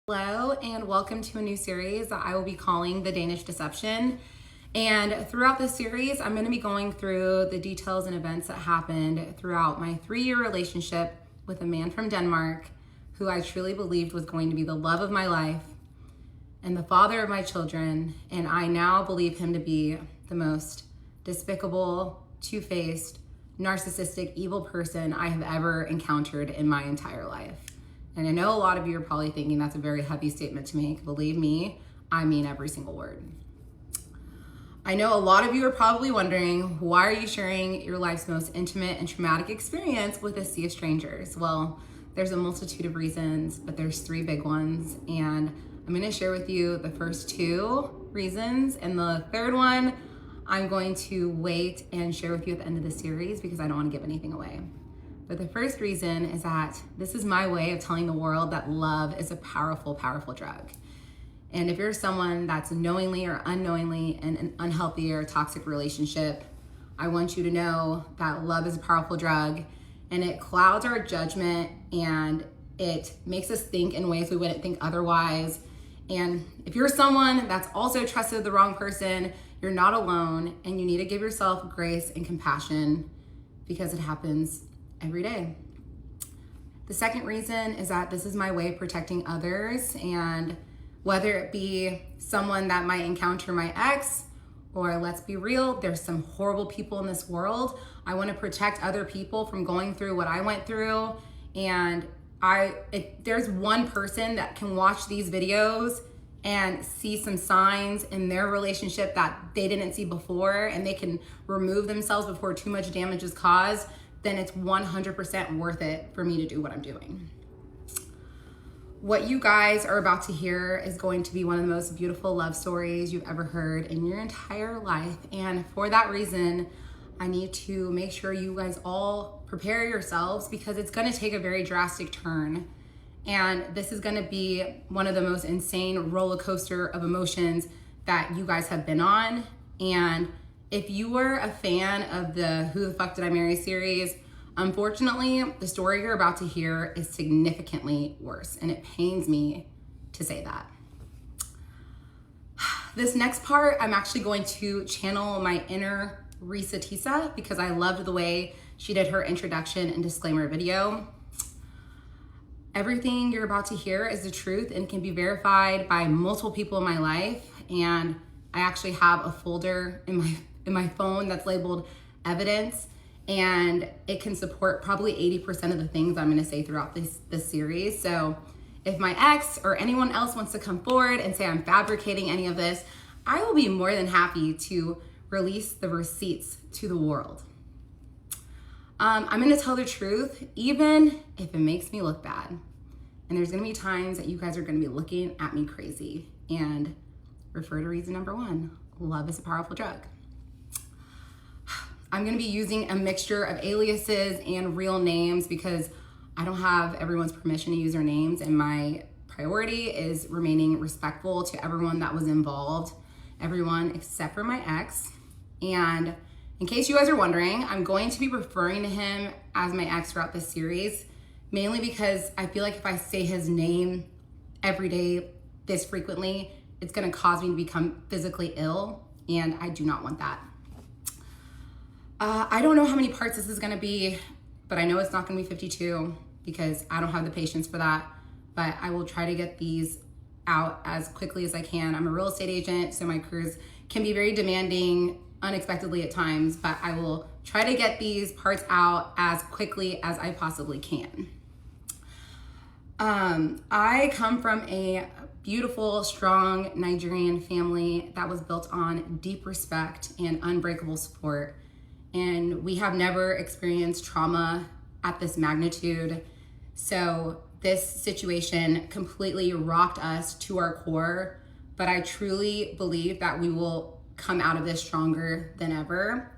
Hello and welcome to a new series that I will be calling The Danish Deception. And throughout this series, I'm going to be going through the details and events that happened throughout my 3-year relationship with a man from Denmark who I truly believed was going to be the love of my life and the father of my children. And I now believe him to be the most despicable, two-faced, narcissistic, evil person I have ever encountered in my entire life. And I know a lot of you are probably thinking that's a very heavy statement to make. Believe me, I mean every single word. I know a lot of you are probably wondering, why are you sharing your life's most intimate and traumatic experience with a sea of strangers? Well, there's a multitude of reasons, but there's 3 big ones. And I'm gonna share with you the first 2 reasons. And the third one, I'm going to wait and share with you at the end of the series because I don't wanna give anything away. But the first reason is that this is my way of telling the world that love is a powerful, powerful drug. And if you're someone that's knowingly or unknowingly in an unhealthy or toxic relationship, I want you to know that love is a powerful drug and it clouds our judgment and it makes us think in ways we wouldn't think otherwise. And if you're someone that's also trusted the wrong person, you're not alone and you need to give yourself grace and compassion because it happens every day. The second reason is that this is my way of protecting others, and whether it be someone that might encounter my ex, or let's be real, there's some horrible people in this world. I want to protect other people from going through what I went through. And if there's one person that can watch these videos and see some signs in their relationship that they didn't see before, and they can remove themselves before too much damage is caused, then it's 100% worth it for me to do what I'm doing. What you guys are about to hear is going to be one of the most beautiful love stories you've ever heard in your entire life. And for that reason, I need to make sure you guys all prepare yourselves because it's gonna take a very drastic turn. And this is gonna be one of the most insane roller coaster of emotions that you guys have been on. And if you were a fan of the Who the Fuck Did I Marry series, unfortunately, the story you're about to hear is significantly worse, and it pains me to say that. This next part, I'm actually going to channel my inner Risa Tisa because I loved the way she did her introduction and disclaimer video. Everything you're about to hear is the truth and can be verified by multiple people in my life, and I actually have a folder in my phone that's labeled evidence, and it can support probably 80% of the things I'm gonna say throughout this series. So if my ex or anyone else wants to come forward and say I'm fabricating any of this, I will be more than happy to release the receipts to the world. I'm gonna tell the truth, even if it makes me look bad. And there's gonna be times that you guys are gonna be looking at me crazy. And refer to reason number 1, love is a powerful drug. I'm gonna be using a mixture of aliases and real names because I don't have everyone's permission to use their names, and my priority is remaining respectful to everyone that was involved, everyone except for my ex. And in case you guys are wondering, I'm going to be referring to him as my ex throughout this series, mainly because I feel like if I say his name every day this frequently, it's gonna cause me to become physically ill, and I do not want that. I don't know how many parts this is gonna be, but I know it's not gonna be 52 because I don't have the patience for that, but I will try to get these out as quickly as I can. I'm a real estate agent, so my careers can be very demanding unexpectedly at times, but I will try to get these parts out as quickly as I possibly can. I come from a beautiful, strong Nigerian family that was built on deep respect and unbreakable support. And we have never experienced trauma at this magnitude. So this situation completely rocked us to our core, but I truly believe that we will come out of this stronger than ever.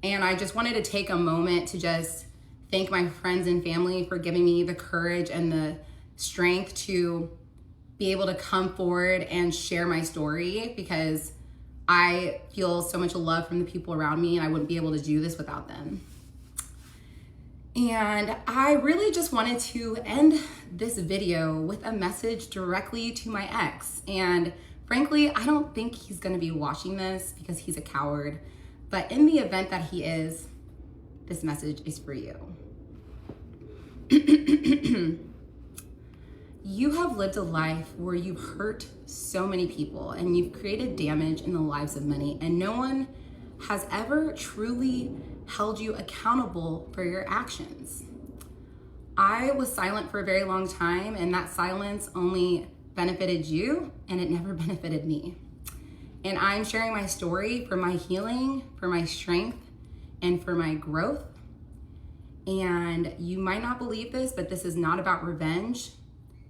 And I just wanted to take a moment to just thank my friends and family for giving me the courage and the strength to be able to come forward and share my story, because I feel so much love from the people around me and I wouldn't be able to do this without them. And I really just wanted to end this video with a message directly to my ex. And frankly, I don't think he's gonna be watching this because he's a coward. But in the event that he is, this message is for you. You have lived a life where you've hurt so many people and you've created damage in the lives of many, and no one has ever truly held you accountable for your actions. I was silent for a very long time, and that silence only benefited you and it never benefited me. And I'm sharing my story for my healing, for my strength, and for my growth. And you might not believe this, but this is not about revenge.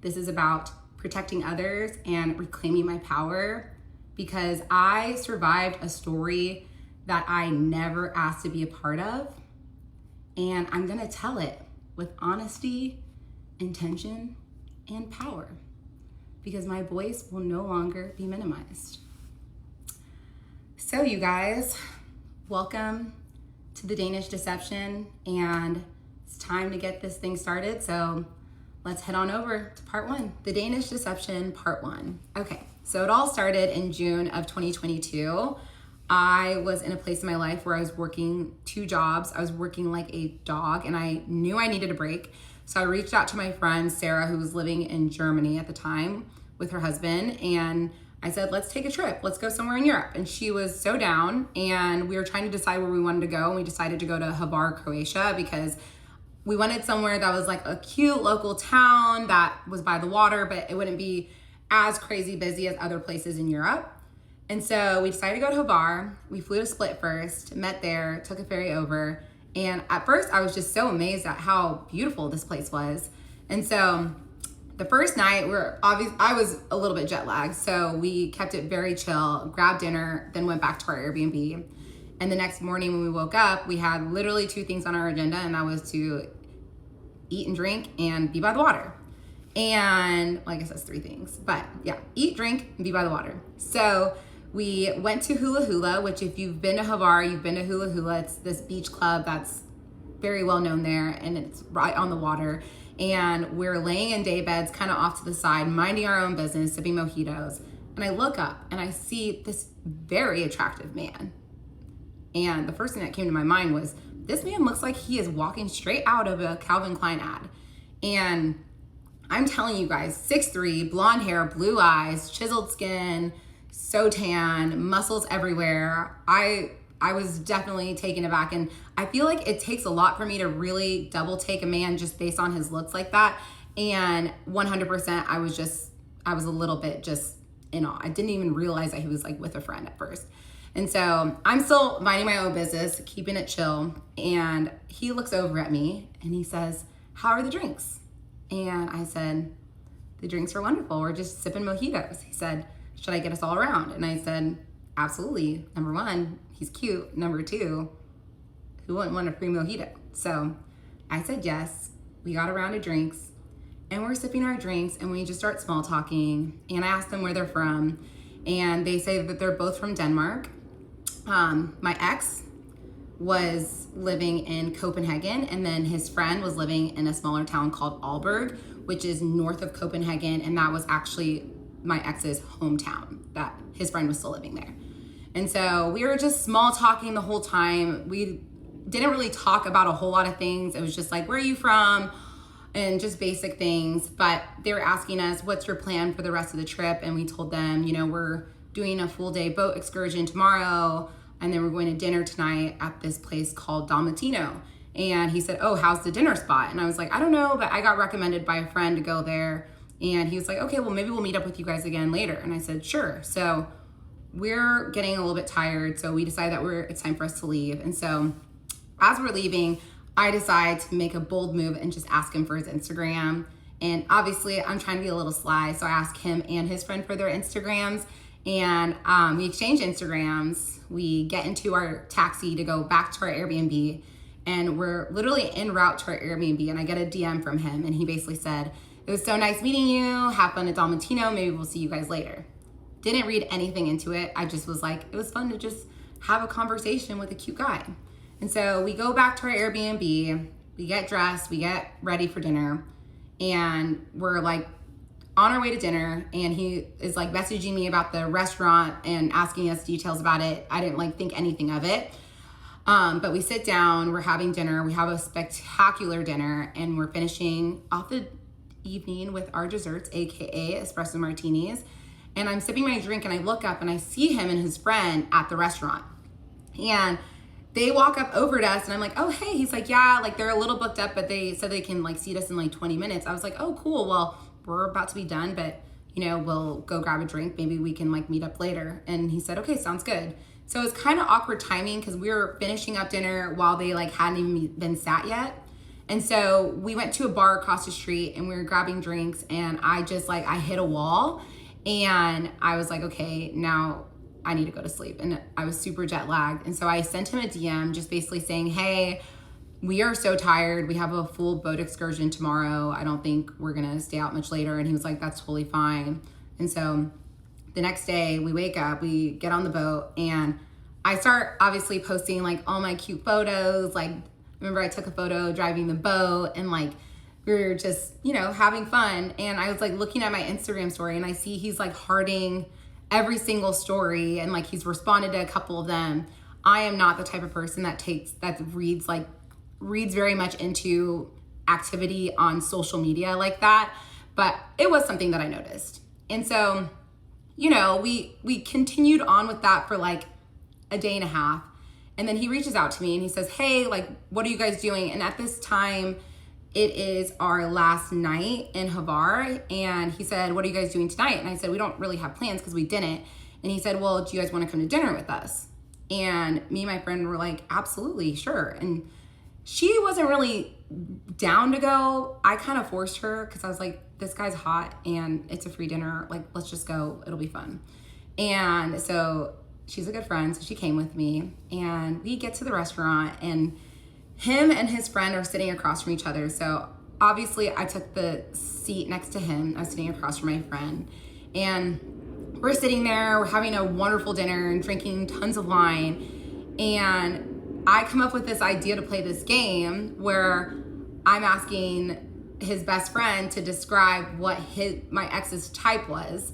This is about protecting others and reclaiming my power, because I survived a story that I never asked to be a part of. And I'm gonna tell it with honesty, intention, and power, because my voice will no longer be minimized. So you guys, welcome to the Danish Deception, and it's time to get this thing started. So let's head on over to part one, the Danish Deception, part one. Okay, so it all started in June of 2022. I was in a place in my life where I was working 2 jobs. I was working like a dog, and I knew I needed a break. So I reached out to my friend, Sarah, who was living in Germany at the time with her husband. And I said, let's take a trip. Let's go somewhere in Europe. And she was so down, and we were trying to decide where we wanted to go. And we decided to go to Hvar, Croatia, because we wanted somewhere that was like a cute local town that was by the water, but it wouldn't be as crazy busy as other places in Europe. And so we decided to go to Hvar. We flew to Split first, met there, took a ferry over. And at first I was just so amazed at how beautiful this place was. And so the first night I was a little bit jet lagged. So we kept it very chill, grabbed dinner, then went back to our Airbnb. And the next morning when we woke up, we had literally 2 things on our agenda, and that was to eat and drink and be by the water. And well, I guess that's 3 things, but yeah, eat, drink, and be by the water. So we went to Hula Hula, which if you've been to Hvar, you've been to Hula Hula. It's this beach club that's very well known there, and it's right on the water. And we're laying in day beds kind of off to the side, minding our own business, sipping mojitos. And I look up and I see this very attractive man. And the first thing that came to my mind was, this man looks like he is walking straight out of a Calvin Klein ad. And I'm telling you guys, 6'3", blonde hair, blue eyes, chiseled skin, so tan, muscles everywhere. I was definitely taken aback, and I feel like it takes a lot for me to really double take a man just based on his looks like that. And 100%, I was a little bit just in awe. I didn't even realize that he was like with a friend at first. And so I'm still minding my own business, keeping it chill. And he looks over at me and he says, how are the drinks? And I said, the drinks are wonderful. We're just sipping mojitos. He said, should I get us all around? And I said, absolutely. Number 1, he's cute. Number 2, who wouldn't want a free mojito? So I said yes. We got a round of drinks, and we're sipping our drinks, and we just start small talking. And I asked them where they're from, and they say that they're both from Denmark. My ex was living in Copenhagen, and then his friend was living in a smaller town called Aalborg, which is north of Copenhagen, and that was actually my ex's hometown, that his friend was still living there. And so we were just small talking the whole time. We didn't really talk about a whole lot of things. It was just like, where are you from? And just basic things. But they were asking us, what's your plan for the rest of the trip? And we told them, we're doing a full day boat excursion tomorrow, and then we're going to dinner tonight at this place called Dalmatino. And he said, oh, how's the dinner spot? And I was like, I don't know, but I got recommended by a friend to go there. And he was like, okay, well, maybe we'll meet up with you guys again later. And I said, sure. So we're getting a little bit tired. So we decided that it's time for us to leave. And so as we're leaving, I decide to make a bold move and just ask him for his Instagram. And obviously I'm trying to be a little sly. So I asked him and his friend for their Instagrams, and we exchange Instagrams. We get into our taxi to go back to our Airbnb, and we're literally en route to our Airbnb, and I get a DM from him, and he basically said, it was so nice meeting you. Have fun at Dalmatino. Maybe we'll see you guys later. Didn't read anything into it. I just was like, it was fun to just have a conversation with a cute guy. And so we go back to our Airbnb. we get dressed, we get ready for dinner, and we're like on our way to dinner, and he is like messaging me about the restaurant and asking us details about it. I didn't like think anything of it. But we sit down, we're having dinner, we have a spectacular dinner, and we're finishing off the evening with our desserts, AKA espresso martinis. And I'm sipping my drink and I look up and I see him and his friend at the restaurant. And they walk up over to us and I'm like, oh, hey. He's like, yeah, like they're a little booked up, but they said they can like seat us in like 20 minutes. I was like, oh, cool. Well, we're about to be done, but you know, we'll go grab a drink. Maybe we can like meet up later. And he said, okay, sounds good. So it was kind of awkward timing because we were finishing up dinner while they like hadn't even been sat yet. And so we went to a bar across the street and we were grabbing drinks, and I just like, I hit a wall and I was like, okay, now I need to go to sleep. And I was super jet lagged. And so I sent him a DM just basically saying, hey, we are so tired. We have a full boat excursion tomorrow. I don't think we're gonna stay out much later. And he was like, that's totally fine. And so the next day we wake up, we get on the boat, and I start obviously posting like all my cute photos. Like, remember I took a photo driving the boat, and like we were just, you know, having fun. And I was like looking at my Instagram story and I see he's like hearting every single story, and like he's responded to a couple of them. I am not the type of person that reads very much into activity on social media like that, but it was something that I noticed. And so, you know, we continued on with that for like a day and a half. And then he reaches out to me and he says, hey, like, what are you guys doing? And at this time, it is our last night in Havar. And he said, what are you guys doing tonight? And I said, we don't really have plans because we didn't. And he said, well, do you guys want to come to dinner with us? And me and my friend were like, absolutely, sure. And she wasn't really down to go. I kind of forced her because I was like, this guy's hot and it's a free dinner. Like, let's just go. It'll be fun. And so she's a good friend. So she came with me, and we get to the restaurant, and him and his friend are sitting across from each other. So obviously I took the seat next to him. I was sitting across from my friend, and we're sitting there, we're having a wonderful dinner and drinking tons of wine. And I come up with this idea to play this game where I'm asking his best friend to describe what my ex's type was.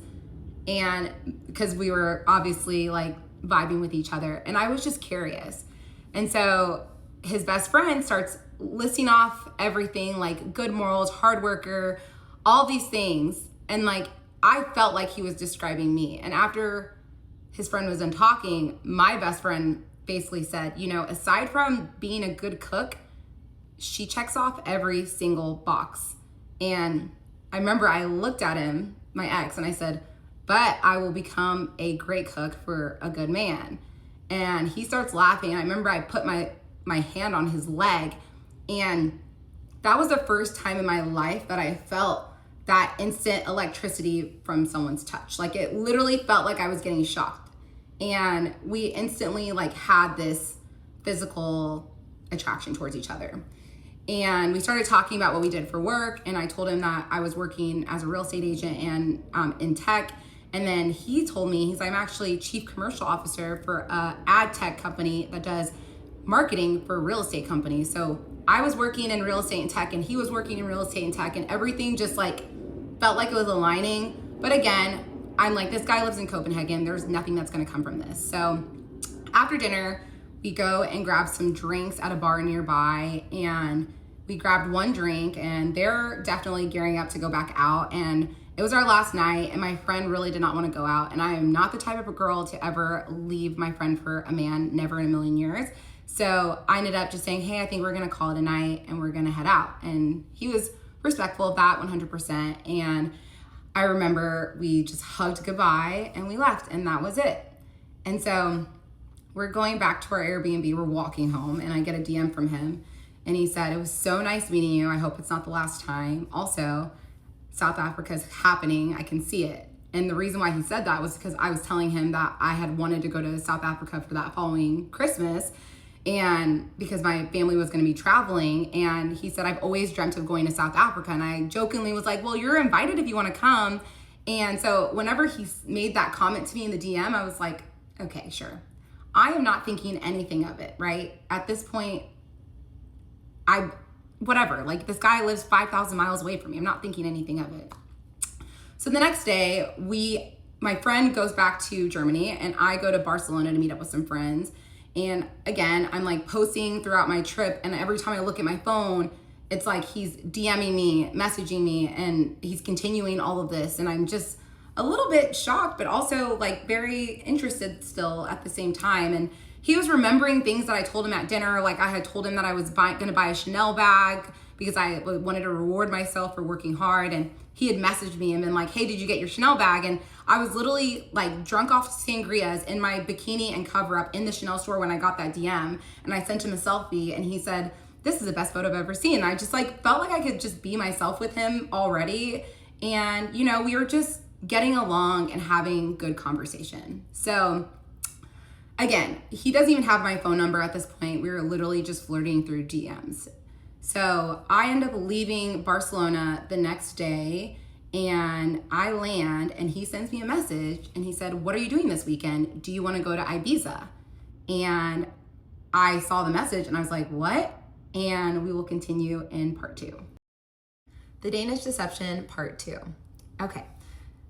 And because we were obviously like vibing with each other, and I was just curious. And so his best friend starts listing off everything, like good morals, hard worker, all these things. And like, I felt like he was describing me. And after his friend was done talking, my best friend basically said, you know, aside from being a good cook, she checks off every single box. And I remember I looked at him, my ex, and I said, but I will become a great cook for a good man. And he starts laughing. And I remember I put my hand on his leg, and that was the first time in my life that I felt that instant electricity from someone's touch. Like, it literally felt like I was getting shocked. And we instantly like had this physical attraction towards each other. And we started talking about what we did for work. And I told him that I was working as a real estate agent and in tech. And then he told me, he's like, I'm actually chief commercial officer for a ad tech company that does marketing for real estate companies. So I was working in real estate and tech, and he was working in real estate and tech, and everything just like felt like it was aligning. But again, I'm like, this guy lives in Copenhagen. There's nothing that's gonna come from this. So after dinner, we go and grab some drinks at a bar nearby, and we grabbed one drink, and they're definitely gearing up to go back out. And it was our last night, and my friend really did not want to go out. And I am not the type of a girl to ever leave my friend for a man, never in a million years. So I ended up just saying, hey, I think we're gonna call it a night and we're gonna head out. And he was respectful of that 100%. And I remember we just hugged goodbye and we left, and that was it. And so we're going back to our Airbnb, we're walking home, and I get a DM from him. And he said, it was so nice meeting you. I hope it's not the last time. Also, South Africa's happening. I can see it. And the reason why he said that was because I was telling him that I had wanted to go to South Africa for that following Christmas, and because my family was going to be traveling. And he said, I've always dreamt of going to South Africa. And I jokingly was like, well, you're invited if you want to come. And so whenever he made that comment to me in the DM, I was like, okay, sure. I am not thinking anything of it, right? At this point, whatever. Like, this guy lives 5,000 miles away from me. I'm not thinking anything of it. So the next day, my friend goes back to Germany and I go to Barcelona to meet up with some friends. And again, I'm like posting throughout my trip, and every time I look at my phone, it's like he's DMing me, messaging me, and he's continuing all of this. And I'm just a little bit shocked, but also like very interested still at the same time. And he was remembering things that I told him at dinner. Like, I had told him that I was gonna buy a Chanel bag because I wanted to reward myself for working hard. And he had messaged me and been like, hey, did you get your Chanel bag? And I was literally like drunk off sangrias in my bikini and cover up in the Chanel store when I got that DM. And I sent him a selfie and he said, this is the best photo I've ever seen. And I just like felt like I could just be myself with him already. And, you know, we were just getting along and having good conversation. So again, he doesn't even have my phone number at this point. We were literally just flirting through DMs. So I end up leaving Barcelona the next day, and I land, and he sends me a message and he said, what are you doing this weekend? Do you want to go to Ibiza? And I saw the message and I was like, what? And we will continue in part 2. The Danish Deception, part 2. Okay.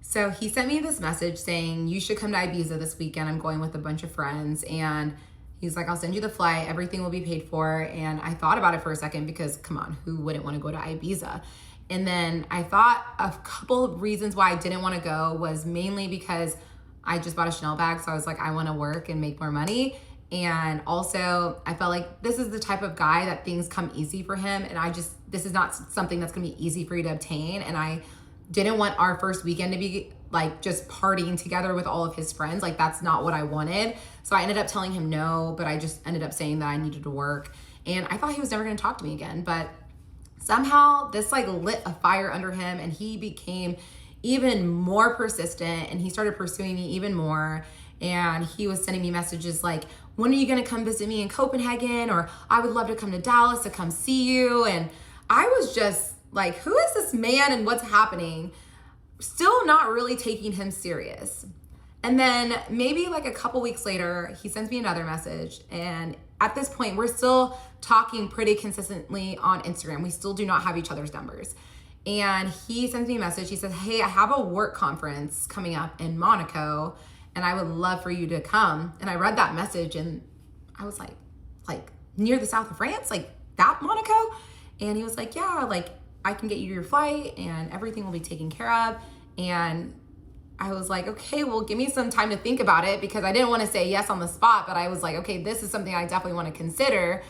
So he sent me this message saying, you should come to Ibiza this weekend. I'm going with a bunch of friends. And he's like, I'll send you the flight. Everything will be paid for. And I thought about it for a second because, come on, who wouldn't want to go to Ibiza? And then I thought a couple of reasons why I didn't want to go was mainly because I just bought a Chanel bag. So I was like, I want to work and make more money. And also I felt like this is the type of guy that things come easy for him. And this is not something that's going to be easy for you to obtain. And I didn't want our first weekend to be like just partying together with all of his friends. Like, that's not what I wanted. So I ended up telling him no, but I just ended up saying that I needed to work. And I thought he was never going to talk to me again. But somehow this like lit a fire under him, and he became even more persistent, and he started pursuing me even more. And he was sending me messages like, when are you going to come visit me in Copenhagen? Or I would love to come to Dallas to come see you. And I was just like, who is this man and what's happening? Still not really taking him serious. And then maybe like a couple weeks later, he sends me another message. And at this point, we're still talking pretty consistently on Instagram. We still do not have each other's numbers. And he sends me a message. He says, hey, I have a work conference coming up in Monaco, and I would love for you to come. And I read that message and I was like near the south of France, like that Monaco? And he was like, yeah, like I can get you your flight and everything will be taken care of. And I was like, okay, well, give me some time to think about it, because I didn't want to say yes on the spot, but I was like, okay, this is something I definitely want to consider.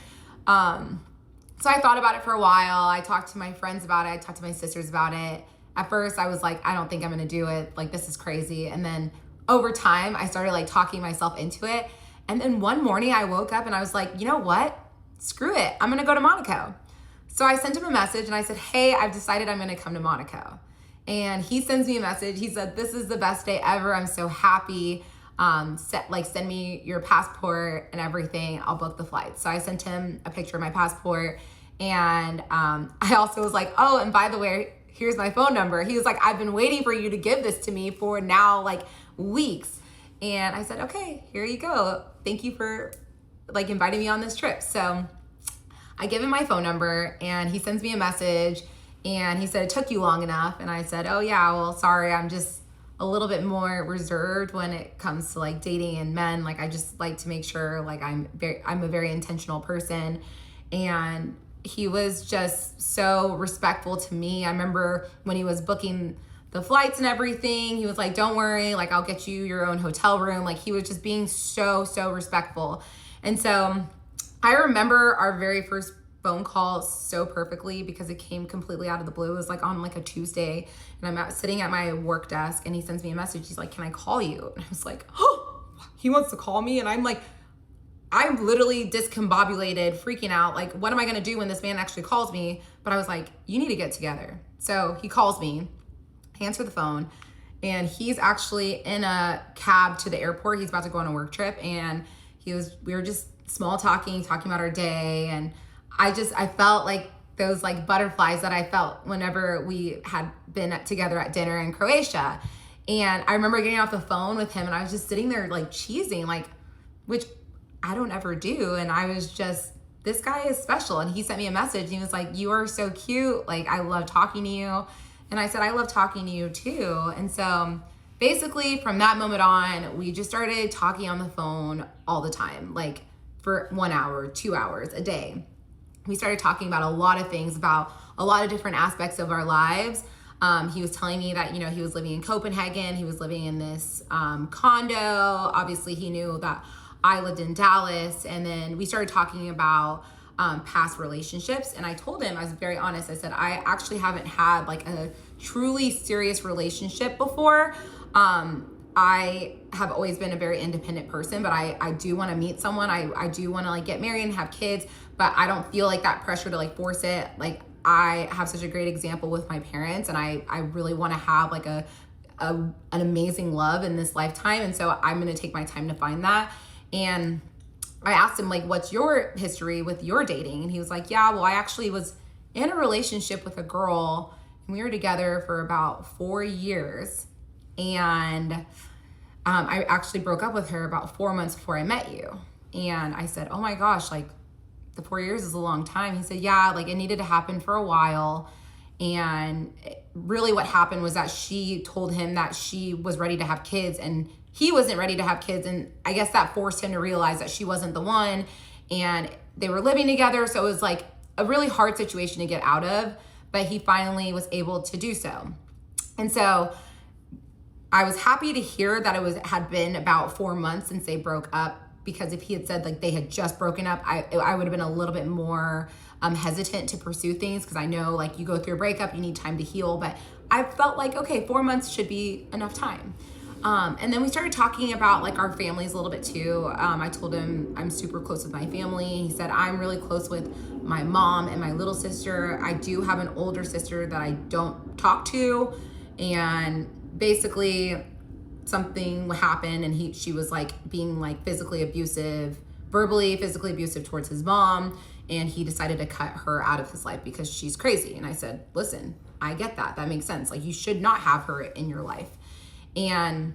So I thought about it for a while. I talked to my friends about it. I talked to my sisters about it. At first I was like, I don't think I'm going to do it. Like, this is crazy. And then over time I started like talking myself into it. And then one morning I woke up and I was like, you know what? Screw it. I'm going to go to Monaco. So I sent him a message and I said, hey, I've decided I'm going to come to Monaco. And he sends me a message. He said, this is the best day ever. I'm so happy. Send me your passport and everything. I'll book the flight. So I sent him a picture of my passport. And I also was like, oh, and by the way, here's my phone number. He was like, I've been waiting for you to give this to me for now like weeks. And I said, okay, here you go. Thank you for like inviting me on this trip. So I give him my phone number and he sends me a message and he said, it took you long enough. And I said, oh yeah, well, sorry. I'm just a little bit more reserved when it comes to like dating and men. Like, I just like to make sure like I'm a very intentional person. And he was just so respectful to me. I remember when he was booking the flights and everything, he was like, don't worry, like I'll get you your own hotel room. Like, he was just being so respectful. And so I remember our very first phone call so perfectly because it came completely out of the blue. It was like on like a Tuesday and I'm sitting at my work desk and he sends me a message. He's like, can I call you? And I was like, oh, he wants to call me. And I'm literally discombobulated, freaking out. Like, what am I going to do when this man actually calls me? But I was like, you need to get together. So he calls me, I answer the phone, and he's actually in a cab to the airport. He's about to go on a work trip. And we were just small talking about our day. And I felt like those like butterflies that I felt whenever we had been together at dinner in Croatia. And I remember getting off the phone with him and I was just sitting there like cheesing, like, which I don't ever do. And I was just this guy is special. And he sent me a message and he was like, you are so cute. Like, I love talking to you. And I said, I love talking to you too. And so basically from that moment on, we just started talking on the phone all the time, like for 1 hour, 2 hours a day. We started talking about a lot of things, about a lot of different aspects of our lives. He was telling me that, he was living in Copenhagen. He was living in this condo. Obviously, he knew that I lived in Dallas. And then we started talking about past relationships. And I told him, I was very honest. I said, I actually haven't had like a truly serious relationship before. I have always been a very independent person, but I do want to meet someone. I do want to like get married and have kids, but I don't feel like that pressure to like force it. Like, I have such a great example with my parents, and I really want to have like an amazing love in this lifetime. And so I'm going to take my time to find that. And I asked him, like, what's your history with your dating? And he was like, yeah, well, I actually was in a relationship with a girl, and we were together for about 4 years. And I actually broke up with her about 4 months before I met you. And I said, oh my gosh, like, the 4 years is a long time. He said, yeah, like it needed to happen for a while. And really what happened was that she told him that she was ready to have kids and he wasn't ready to have kids. And I guess that forced him to realize that she wasn't the one, and they were living together. So it was like a really hard situation to get out of, but he finally was able to do so. And so I was happy to hear that had been about 4 months since they broke up, because if he had said like they had just broken up, I would have been a little bit more hesitant to pursue things, because I know like you go through a breakup, you need time to heal. But I felt like, okay, 4 months should be enough time. And then we started talking about like our families a little bit too. I told him I'm super close with my family. He said I'm really close with my mom and my little sister. I do have an older sister that I don't talk to, and basically something happened and she was like being like physically abusive, verbally, physically abusive towards his mom. And he decided to cut her out of his life because she's crazy. And I said, listen, I get that. That makes sense. Like, you should not have her in your life. And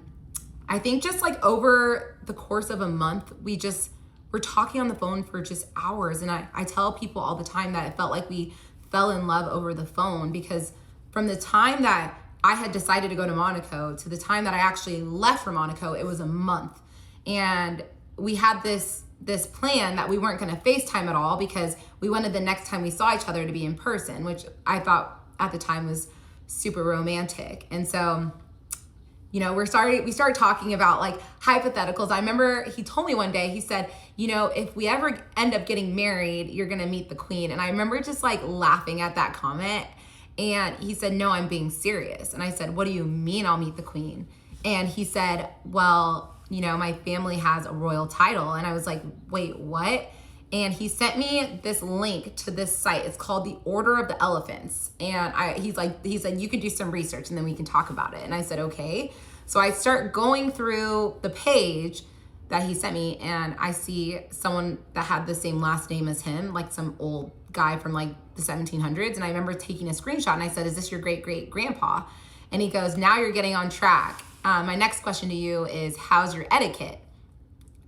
I think just like over the course of a month, we're talking on the phone for just hours. And I tell people all the time that it felt like we fell in love over the phone, because from the time that I had decided to go to Monaco to the time that I actually left for Monaco, it was a month. And we had this plan that we weren't going to FaceTime at all, because we wanted the next time we saw each other to be in person, which I thought at the time was super romantic. And so, we started talking about like hypotheticals. I remember he told me one day, he said, if we ever end up getting married, you're going to meet the queen. And I remember just like laughing at that comment. And he said, no, I'm being serious. And I said, what do you mean I'll meet the queen? And he said, well, my family has a royal title. And I was like, wait, what? And he sent me this link to this site. It's called the Order of the Elephants. And he said, you can do some research and then we can talk about it. And I said, okay. So I start going through the page that he sent me, and I see someone that had the same last name as him, like some old guy from like the 1700s. And I remember taking a screenshot and I said, is this your great great grandpa? And he goes, now you're getting on track. My next question to you is, how's your etiquette?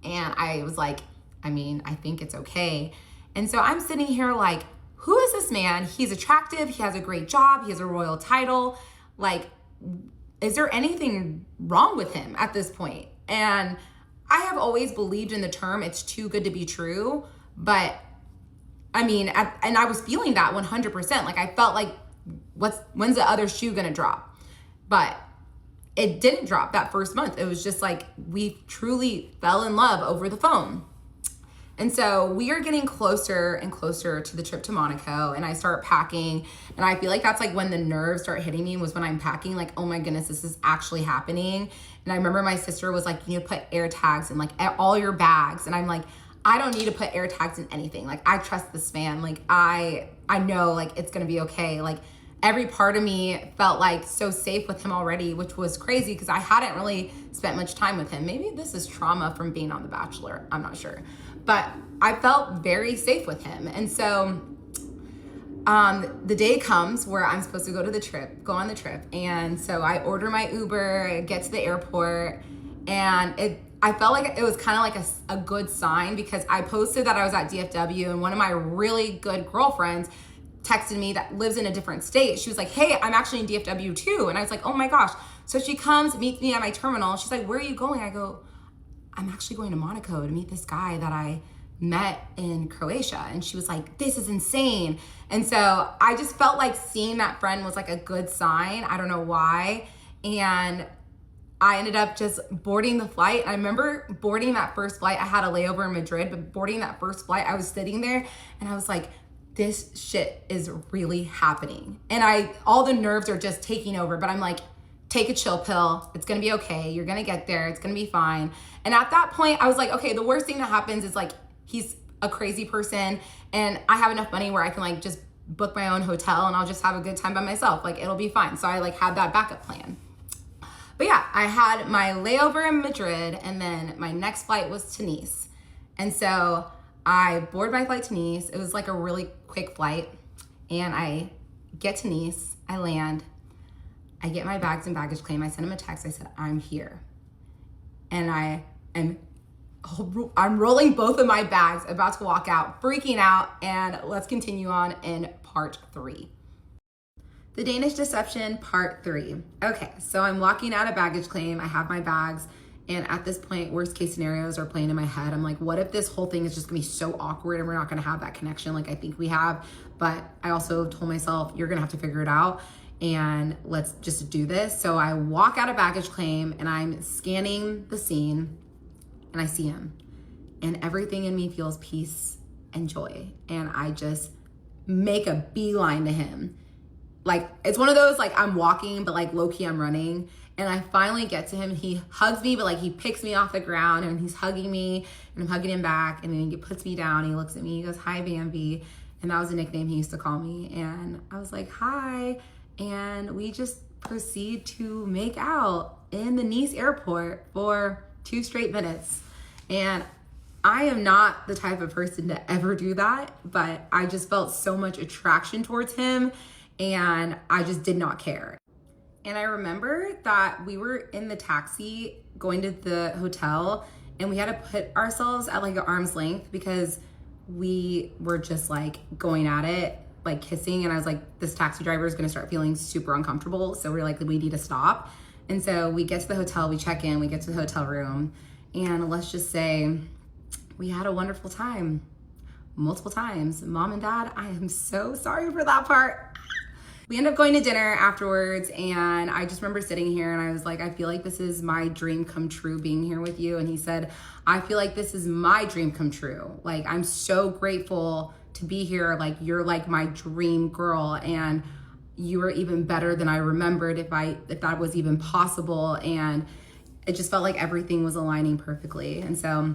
And I was like, I think it's okay. And so I'm sitting here like, who is this man? He's attractive. He has a great job. He has a royal title. Like, is there anything wrong with him at this point? And I have always believed in the term, it's too good to be true. But and I was feeling that 100%. Like, I felt like, when's the other shoe gonna drop? But it didn't drop that first month. It was just like, we truly fell in love over the phone. And so we are getting closer and closer to the trip to Monaco, and I start packing, and I feel like that's like when the nerves start hitting me, was when I'm packing, like, oh my goodness, this is actually happening. And I remember my sister was like, you need to put air tags in like all your bags. And I'm like, I don't need to put air tags in anything. Like, I trust this man. Like, I know like it's gonna be okay. Like, every part of me felt like so safe with him already, which was crazy because I hadn't really spent much time with him. Maybe this is trauma from being on The Bachelor, I'm not sure. But I felt very safe with him. And so the day comes where I'm supposed to go on the trip. And so I order my Uber, get to the airport, and I felt like it was kind of like a good sign, because I posted that I was at DFW, and one of my really good girlfriends texted me that lives in a different state. She was like, hey, I'm actually in DFW too. And I was like, oh my gosh. So she comes, meets me at my terminal. She's like, where are you going? I go, I'm actually going to Monaco to meet this guy that I met in Croatia. And she was like, this is insane. And so I just felt like seeing that friend was like a good sign. I don't know why. And I ended up just boarding the flight. I remember boarding that first flight. I had a layover in Madrid, but boarding that first flight, I was sitting there and I was like, this shit is really happening. And all the nerves are just taking over, but I'm like, take a chill pill. It's gonna be okay. You're gonna get there. It's gonna be fine. And at that point, I was like, okay, the worst thing that happens is like, he's a crazy person and I have enough money where I can like just book my own hotel and I'll just have a good time by myself. Like, it'll be fine. So I like had that backup plan. But yeah, I had my layover in Madrid, and then my next flight was to Nice. And so I board my flight to Nice. It was like a really quick flight, and I get to Nice, I land, I get my bags and baggage claim. I sent him a text. I said, I'm here. And I'm rolling both of my bags, about to walk out, freaking out, and let's continue on in part 3. The Danish Deception, part 3. Okay, so I'm walking out of baggage claim. I have my bags. And at this point, worst case scenarios are playing in my head. I'm like, what if this whole thing is just gonna be so awkward and we're not gonna have that connection like I think we have? But I also told myself, you're gonna have to figure it out and let's just do this. So I walk out of baggage claim and I'm scanning the scene and I see him. And everything in me feels peace and joy. And I just make a beeline to him. Like, it's one of those, like, I'm walking, but like low-key I'm running. And I finally get to him. He hugs me, but like he picks me off the ground and he's hugging me and I'm hugging him back. And then he puts me down. He looks at me. He goes, hi, Bambi. And that was a nickname he used to call me. And I was like, hi. And we just proceed to make out in the Nice airport for 2 straight minutes. And I am not the type of person to ever do that, but I just felt so much attraction towards him and I just did not care. And I remember that we were in the taxi going to the hotel and we had to put ourselves at like an arm's length because we were just like going at it, like kissing. And I was like, this taxi driver is gonna start feeling super uncomfortable. So we're like, we need to stop. And so we get to the hotel, we check in, we get to the hotel room, and let's just say we had a wonderful time, multiple times. Mom and Dad, I am so sorry for that part. We ended up going to dinner afterwards, and I just remember sitting here and I was like, I feel like this is my dream come true being here with you. And he said, I feel like this is my dream come true. Like, I'm so grateful to be here. Like, you're like my dream girl, and you were even better than I remembered if that was even possible. And it just felt like everything was aligning perfectly. And so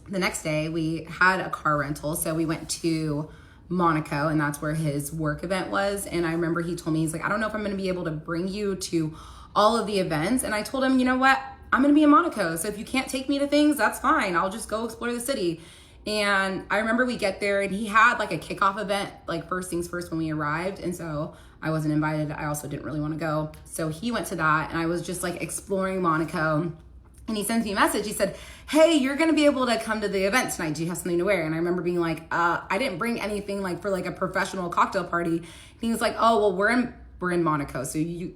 the next day we had a car rental. So we went to Monaco, and that's where his work event was. And I remember he told me, he's like, I don't know if I'm going to be able to bring you to all of the events. And I told him, you know what? I'm going to be in Monaco. So if you can't take me to things, that's fine. I'll just go explore the city. And I remember we get there and he had like a kickoff event, like first things first when we arrived. And so I wasn't invited. I also didn't really want to go. So he went to that and I was just like exploring Monaco. And he sends me a message. He said, hey, you're going to be able to come to the event tonight. Do you have something to wear? And I remember being like, I didn't bring anything like for like a professional cocktail party. And he was like, oh, well, we're in Monaco. So you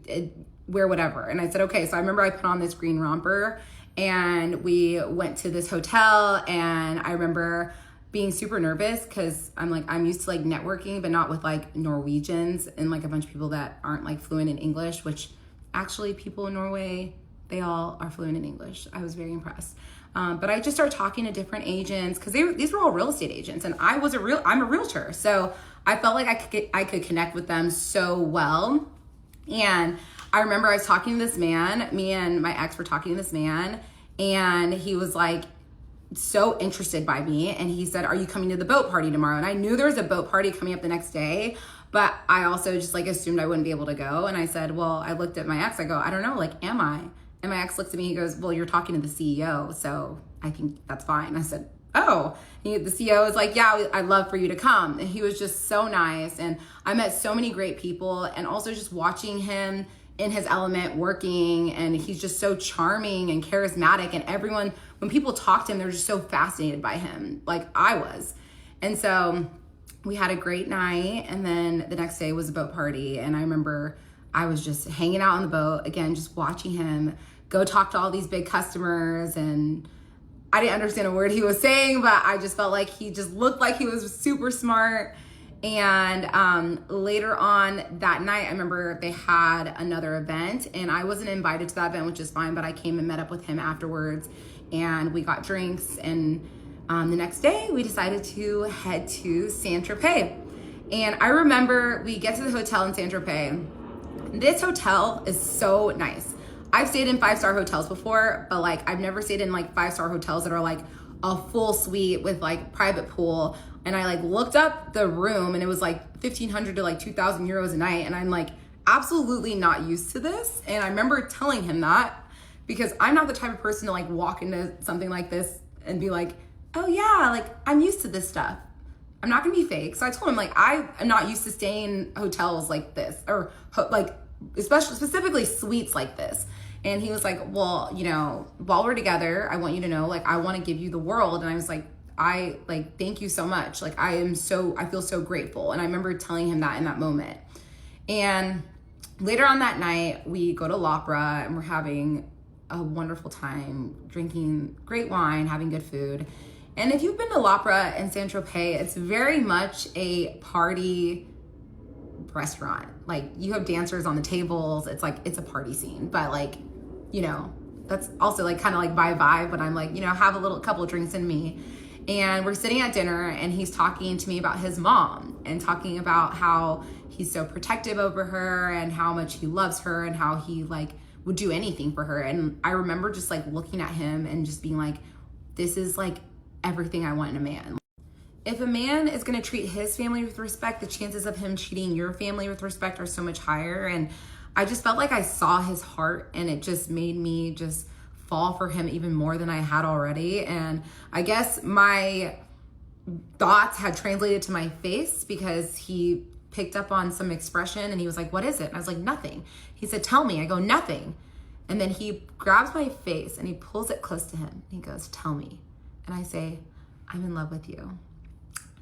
wear whatever. And I said, okay. So I remember I put on this green romper and we went to this hotel. And I remember being super nervous because I'm used to like networking, but not with like Norwegians and like a bunch of people that aren't like fluent in English, which actually people in Norway, they all are fluent in English. I was very impressed. But I just started talking to different agents because these were all real estate agents, and I'm a realtor. So I felt like I could connect with them so well. And I remember I was talking to this man, me and my ex were talking to this man, and he was like so interested by me. And he said, are you coming to the boat party tomorrow? And I knew there was a boat party coming up the next day, but I also just like assumed I wouldn't be able to go. And I said, well, I looked at my ex, I go, I don't know, like, am I? And my ex looks at me, he goes, well, you're talking to the CEO, so I think that's fine. I said, oh. The CEO was like, yeah, I'd love for you to come. And he was just so nice. And I met so many great people. And also just watching him in his element working, and he's just so charming and charismatic, and everyone, when people talk to him, they're just so fascinated by him, like I was. And so we had a great night, and then the next day was a boat party, and I remember I was just hanging out on the boat, again, just watching him go talk to all these big customers, and I didn't understand a word he was saying, but I just felt like he just looked like he was super smart. And later on that night, I remember they had another event, and I wasn't invited to that event, which is fine, but I came and met up with him afterwards, and we got drinks, and the next day we decided to head to Saint-Tropez. And I remember we get to the hotel in Saint-Tropez. This hotel is so nice. I've stayed in 5-star hotels before, but like I've never stayed in like 5-star hotels that are like a full suite with like private pool. And I like looked up the room, and it was like 1,500 to like 2,000 euros a night. And I'm like absolutely not used to this. And I remember telling him that, because I'm not the type of person to like walk into something like this and be like, oh yeah, like I'm used to this stuff. I'm not gonna be fake. So I told him like, I am not used to staying in hotels like this, or like especially specifically suites like this. And he was like, well, you know, while we're together, I want you to know, like, I want to give you the world. And I was like, thank you so much. Like, I feel so grateful. And I remember telling him that in that moment. And later on that night, we go to l'Opera, and we're having a wonderful time, drinking great wine, having good food. And if you've been to l'Opera in Saint-Tropez, it's very much a party restaurant. Like, you have dancers on the tables. It's like, it's a party scene, but like, you know, that's also like kind of like my vibe when I'm like, you know, have a couple drinks in me. And we're sitting at dinner, and he's talking to me about his mom, and talking about how he's so protective over her, and how much he loves her, and how he like would do anything for her. And I remember just like looking at him and just being like, this is like everything I want in a man. If a man is going to treat his family with respect, the chances of him treating your family with respect are so much higher. And I just felt like I saw his heart, and it just made me just fall for him even more than I had already. And I guess my thoughts had translated to my face, because he picked up on some expression, and he was like, what is it? And I was like, nothing. He said, tell me. I go, nothing. And then he grabs my face, and he pulls it close to him. He goes, tell me. And I say, I'm in love with you.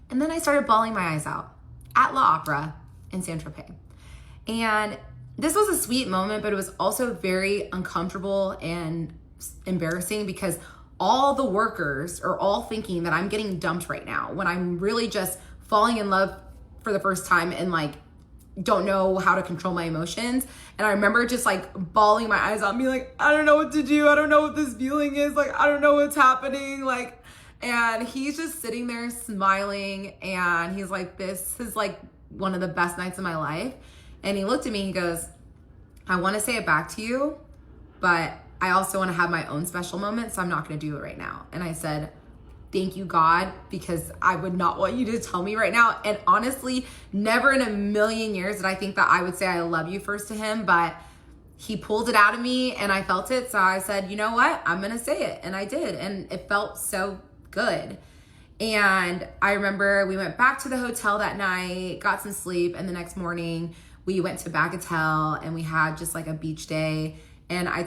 And then I started bawling my eyes out at l'Opera in Saint-Tropez. And this was a sweet moment, but it was also very uncomfortable and embarrassing, because all the workers are all thinking that I'm getting dumped right now, when I'm really just falling in love for the first time, and like don't know how to control my emotions. And I remember just like bawling my eyes out, being like, I don't know what to do. I don't know what this feeling is. Like, I don't know what's happening. Like, and he's just sitting there smiling, and he's like, this is like one of the best nights of my life. And he looked at me, he goes, I want to say it back to you, but I also want to have my own special moment, so I'm not going to do it right now. And I said, thank you, God, because I would not want you to tell me right now. And honestly, never in a million years did I think that I would say I love you first to him, but he pulled it out of me, and I felt it. So I said, you know what? I'm going to say it. And I did. And it felt so good. And I remember we went back to the hotel that night, got some sleep, and the next morning we went to Bagatelle, and we had just like a beach day. And I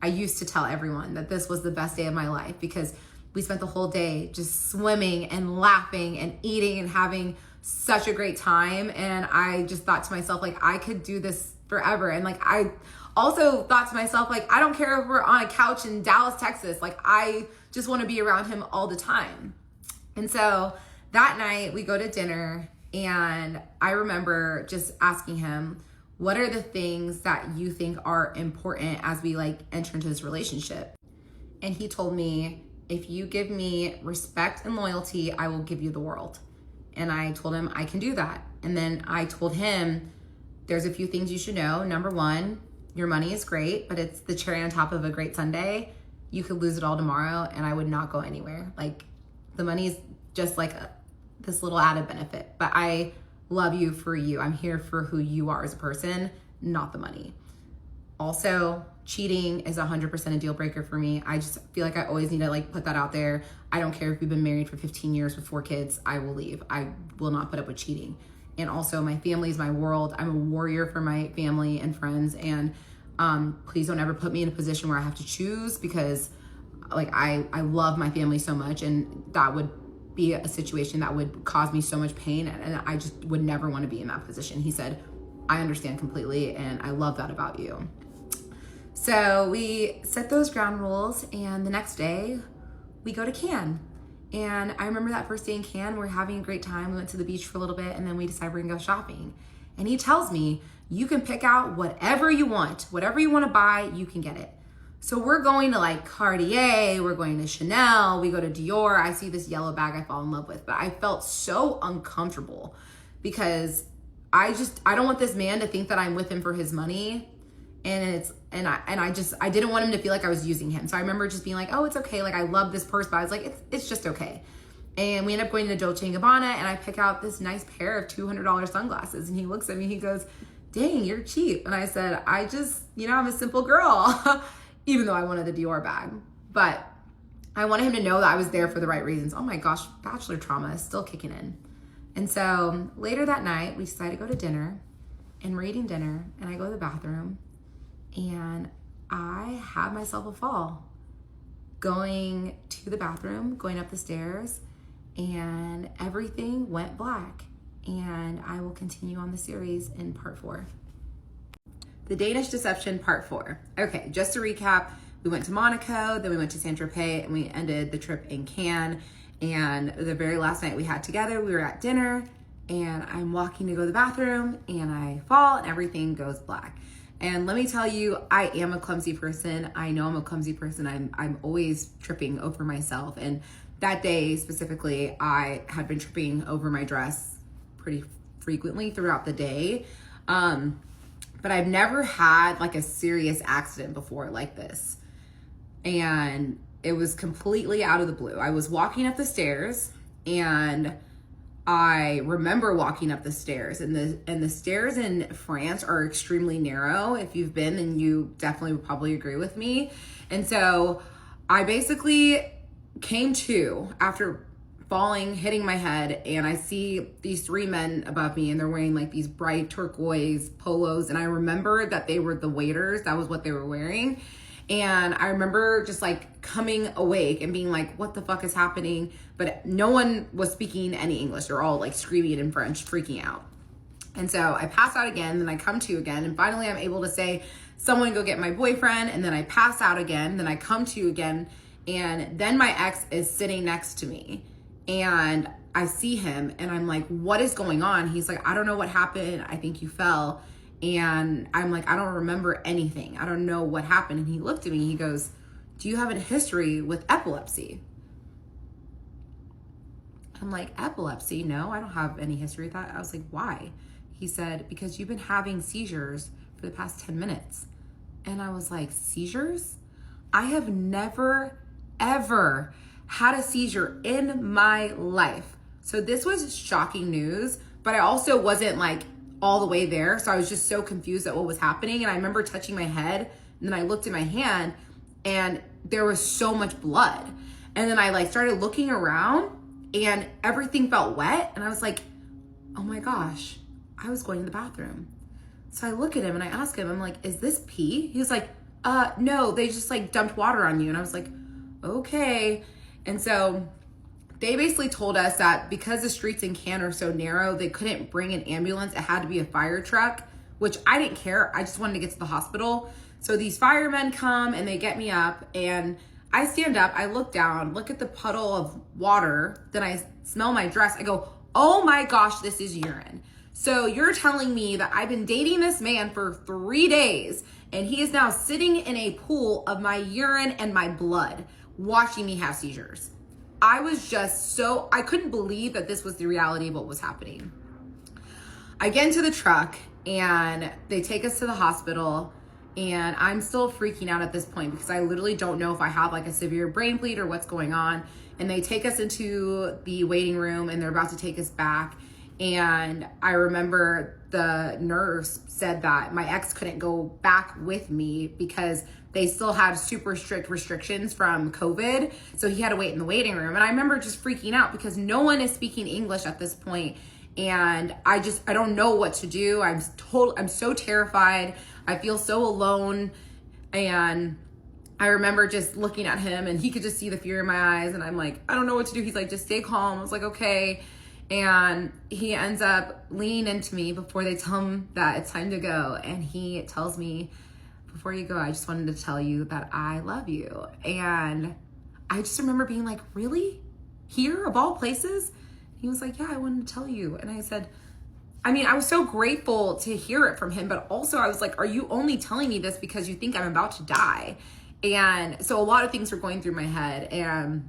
used to tell everyone that this was the best day of my life, because we spent the whole day just swimming and laughing and eating and having such a great time. And I just thought to myself, like, I could do this forever. And like, I also thought to myself, like, I don't care if we're on a couch in Dallas, Texas, like, I just want to be around him all the time. And so that night we go to dinner, and I remember just asking him, what are the things that you think are important as we like enter into this relationship? And he told me, if you give me respect and loyalty, I will give you the world. And I told him I can do that. And then I told him, there's a few things you should know. Number one, your money is great, but it's the cherry on top of a great sundae. You could lose it all tomorrow, and I would not go anywhere. Like, the money is just like this little added benefit, but I love you for you. I'm here for who you are as a person, not the money. Also, cheating is 100% a deal breaker for me. I just feel like I always need to like put that out there. I don't care if we've been married for 15 years with 4 kids, I will leave. I will not put up with cheating. And also my family is my world. I'm a warrior for my family and friends. And please don't ever put me in a position where I have to choose, because like I love my family so much, and that would be a situation that would cause me so much pain, and I just would never want to be in that position. He said, I understand completely, and I love that about you. So we set those ground rules, and the next day we go to Cannes. And I remember that first day in Cannes, we're having a great time. We went to the beach for a little bit, and then we decided we're gonna go shopping. And he tells me, you can pick out whatever you want to buy, you can get it. So we're going to like Cartier, we're going to Chanel, we go to Dior. I see this yellow bag I fall in love with, but I felt so uncomfortable because I don't want this man to think that I'm with him for his money. And I didn't want him to feel like I was using him. So I remember just being like, oh, it's okay. Like, I love this purse, but I was like, it's just okay. And we end up going to Dolce & Gabbana, and I pick out this nice pair of $200 sunglasses. And he looks at me, he goes, dang, you're cheap. And I said, I'm a simple girl, even though I wanted the Dior bag. But I wanted him to know that I was there for the right reasons. Oh my gosh, bachelor trauma is still kicking in. And so later that night, we decided to go to dinner, and we're eating dinner, and I go to the bathroom, and I had myself a fall going to the bathroom, going up the stairs, and everything went black. And I will continue on the series in part 4. The Danish Deception, part 4. Okay, just to recap, we went to Monaco, then we went to Saint-Tropez, and we ended the trip in Cannes. And the very last night we had together, we were at dinner, and I'm walking to go to the bathroom, and I fall, and everything goes black. And let me tell you, I am a clumsy person. I know I'm a clumsy person. I'm always tripping over myself. And that day specifically, I had been tripping over my dress pretty frequently throughout the day. But I've never had like a serious accident before like this. And it was completely out of the blue. I was walking up the stairs, and I remember walking up the stairs, and the stairs in France are extremely narrow. If you've been, then you definitely would probably agree with me. And so I basically came to after falling, hitting my head, and I see these 3 men above me, and they're wearing like these bright turquoise polos. And I remember that they were the waiters. That was what they were wearing. And I remember just like coming awake and being like, what the fuck is happening? But no one was speaking any English. They're all like screaming in French, freaking out. And so I pass out again, then I come to again. And finally I'm able to say, someone go get my boyfriend. And then I pass out again, then I come to again. And then my ex is sitting next to me, and I see him, and I'm like, what is going on? He's like, I don't know what happened. I think you fell. And I'm like, I don't remember anything. I don't know what happened. And he looked at me, he goes, do you have a history with epilepsy? I'm like, epilepsy? No, I don't have any history with that. I was like, why? He said, because you've been having seizures for the past 10 minutes. And I was like, seizures? I have never, ever had a seizure in my life. So this was shocking news, but I also wasn't like all the way there. So I was just so confused at what was happening. And I remember touching my head, and then I looked at my hand, and there was so much blood. And then I like started looking around, and everything felt wet. And I was like, oh my gosh, I was going to the bathroom. So I look at him and I ask him, I'm like, is this pee? He was like, no, they just like dumped water on you. And I was like, okay. And so they basically told us that because the streets in Cannes are so narrow, they couldn't bring an ambulance. It had to be a fire truck, which I didn't care. I just wanted to get to the hospital. So these firemen come and they get me up, and I stand up, I look down, look at the puddle of water, then I smell my dress. I go, oh my gosh, this is urine. So you're telling me that I've been dating this man for 3 days, and he is now sitting in a pool of my urine and my blood, watching me have seizures. I was just I couldn't believe that this was the reality of what was happening. I get into the truck, and they take us to the hospital, and I'm still freaking out at this point because I literally don't know if I have like a severe brain bleed or what's going on. And they take us into the waiting room, and they're about to take us back. And I remember the nurse said that my ex couldn't go back with me because they still had super strict restrictions from COVID. So he had to wait in the waiting room. And I remember just freaking out because no one is speaking English at this point. And I don't know what to do. I'm so terrified. I feel so alone. And I remember just looking at him, and he could just see the fear in my eyes. And I'm like, I don't know what to do. He's like, just stay calm. I was like, okay. And he ends up leaning into me before they tell him that it's time to go. And he tells me, before you go, I just wanted to tell you that I love you. And I just remember being like, really? Here of all places? He was like, yeah, I wanted to tell you. And I said, I mean, I was so grateful to hear it from him, but also I was like, are you only telling me this because you think I'm about to die? And so a lot of things were going through my head, and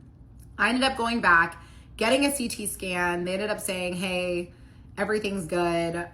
I ended up going back, getting a CT scan. They ended up saying, hey, everything's good.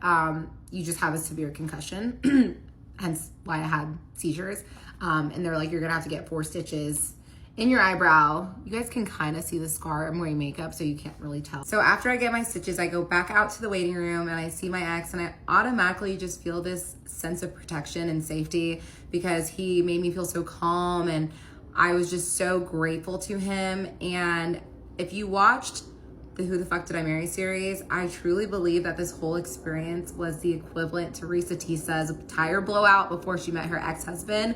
You just have a severe concussion, hence why I had seizures. And they're like, you're gonna have to get 4 stitches in your eyebrow. You guys can kind of see the scar. I'm wearing makeup, so you can't really tell. So after I get my stitches, I go back out to the waiting room and I see my ex, and I automatically just feel this sense of protection and safety because he made me feel so calm, and I was just so grateful to him. And if you watched the Who the Fuck Did I Marry series, I truly believe that this whole experience was the equivalent to Risa Tisa's tire blowout before she met her ex-husband.